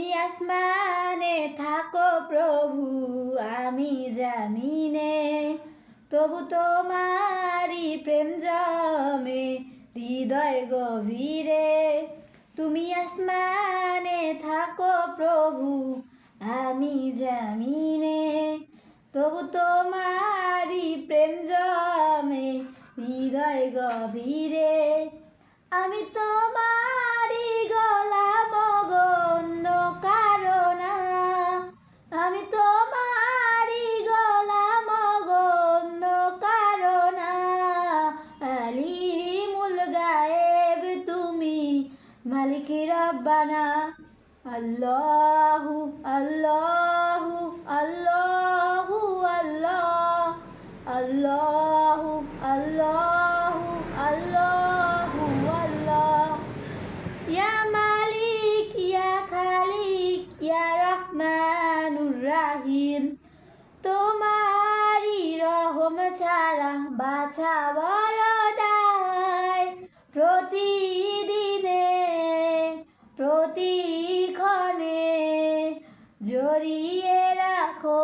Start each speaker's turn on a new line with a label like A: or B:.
A: তুমি আসমানে থাকো প্রভু, আমি জামিনে, তবু তোমারি প্রেম জমে হৃদয় গভীরে। তুমি আসমানে থাকো প্রভু, আমি জামিনে, তবু তোমারি প্রেম জমে হৃদয় গভীরে। আমি তোমারি গোলাম গো, অন্য কারো না। আমি তোমারি গোলাম গো, অন্য কারো না। আলিমুল গায়েব তুমি, মালিক রব্বানা। আল্লাহু আল্লাহু আল্লাহু আল্লাহ, আল্লাহু আল্লাহু আল্লাহু আল্লাহ। ইয়া মালিক ইয়া খালিক ইয়া রহমানুর রাহিম, তোমারি রহম ছাড়া বাছা বড় দায়। প্রতিদিনে প্রতিক্ষণে জড়িয়ে রাখো